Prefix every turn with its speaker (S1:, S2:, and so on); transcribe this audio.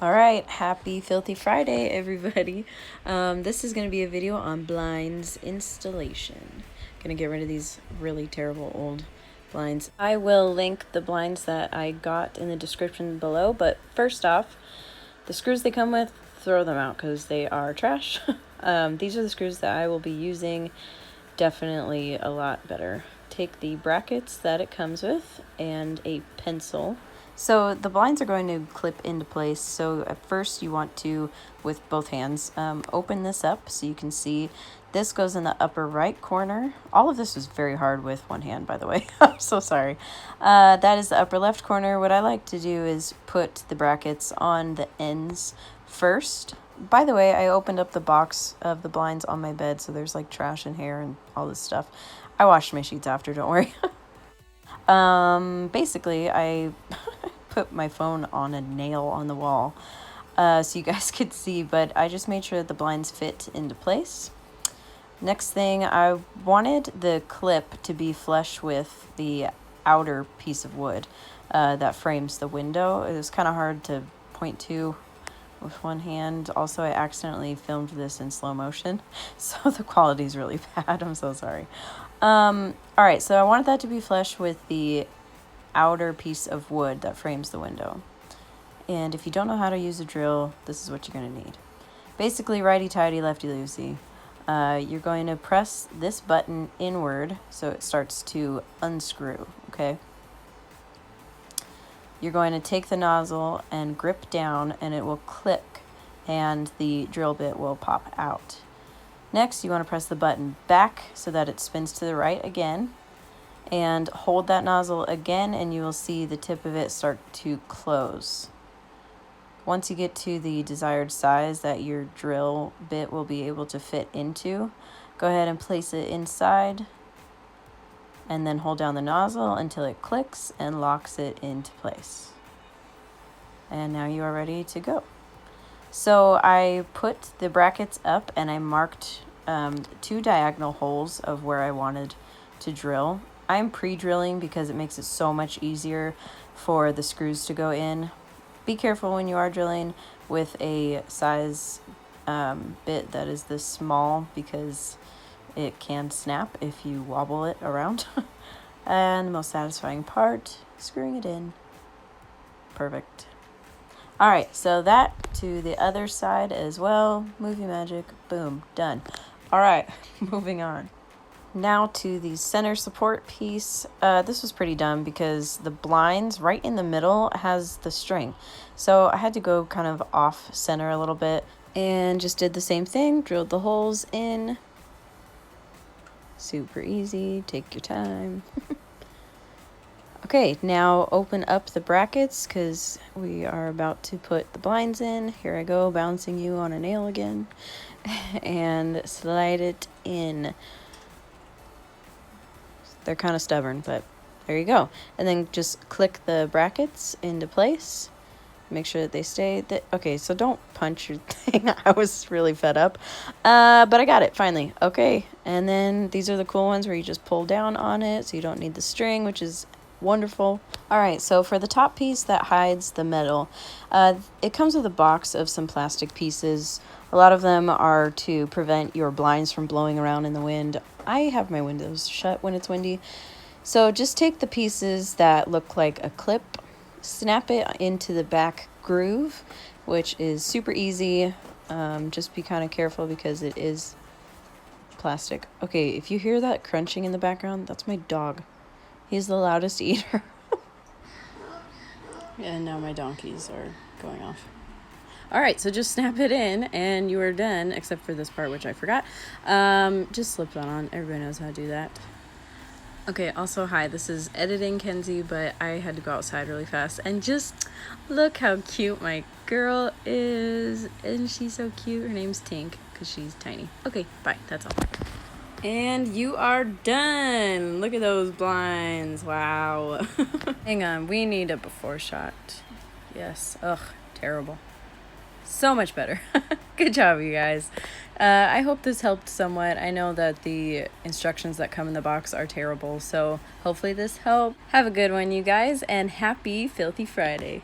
S1: All right, happy Filthy Friday, everybody. This is going to be a video on blinds installation. Going to get rid of these really terrible old blinds. I will link the blinds that I got in the description below, but first off, the screws they come with, throw them out because they are trash. These are the screws that I will be using. Definitely a lot better. Take the brackets that it comes with and a pencil. So the blinds are going to clip into place. So at first you want to, with both hands, open this up so you can see this goes in the upper right corner. All of this was very hard with one hand, by the way. I'm so sorry. That is the upper left corner. What I like to do is put the brackets on the ends first. By the way, I opened up the box of the blinds on my bed, so there's like trash and hair and all this stuff. I washed my sheets after, don't worry. Basically, I put my phone on a nail on the wall so you guys could see, but I just made sure that the blinds fit into place. Next thing, I wanted the clip to be flush with the outer piece of wood that frames the window. It was kind of hard to point to with one hand. Also, I accidentally filmed this in slow motion, so the quality is really bad. I'm so sorry. All right, so I wanted that to be flush with the outer piece of wood that frames the window. And if you don't know how to use a drill, this is what you're going to need. Basically, righty-tighty, lefty-loosey. You're going to press this button inward so it starts to unscrew, okay? You're going to take the nozzle and grip down and it will click and the drill bit will pop out. Next, you want to press the button back so that it spins to the right again and hold that nozzle again and you will see the tip of it start to close. Once you get to the desired size that your drill bit will be able to fit into, go ahead and place it inside and then hold down the nozzle until it clicks and locks it into place. And now you are ready to go. So I put the brackets up and I marked 2 diagonal holes of where I wanted to drill. I'm pre-drilling because it makes it so much easier for the screws to go in. Be careful when you are drilling with a size bit that is this small because it can snap if you wobble it around. And the most satisfying part, screwing it in. Perfect. All right, so that to the other side as well. Movie magic, boom, done. All right, moving on. Now to the center support piece. This was pretty dumb because the blinds right in the middle has the string. So I had to go kind of off center a little bit and just did the same thing, drilled the holes in. Super easy, take your time. Okay, now open up the brackets because we are about to put the blinds in. Here I go, bouncing you on a nail again. And slide it in. They're kind of stubborn, but there you go. And then just click the brackets into place. Make sure that they stay. Okay, so don't punch your thing. I was really fed up. But I got it, finally. Okay, and then these are the cool ones where you just pull down on it so you don't need the string, which is wonderful. All right, so for the top piece that hides the metal, it comes with a box of some plastic pieces. A lot of them are to prevent your blinds from blowing around in the wind. I have my windows shut when it's windy. So just take the pieces that look like a clip, snap it into the back groove, which is super easy. Just be kind of careful because it is plastic. Okay, if you hear that crunching in the background, that's my dog. He's the loudest eater. And now my donkeys are going off. All right, so just snap it in and you are done, except for this part, which I forgot. Just slip that on. Everybody knows how to do that. Okay, also, hi, this is editing Kenzie, but I had to go outside really fast. And just look how cute my girl is. Isn't she so cute? Her name's Tink, because she's tiny. Okay, bye. That's all. And you are done. Look at those blinds. Wow. Hang on, we need a before shot. Yes. Ugh, terrible. So much better. Good job, you guys. I hope this helped somewhat. I know that the instructions that come in the box are terrible, so hopefully this helped. Have a good one, you guys, and happy Filthy Friday.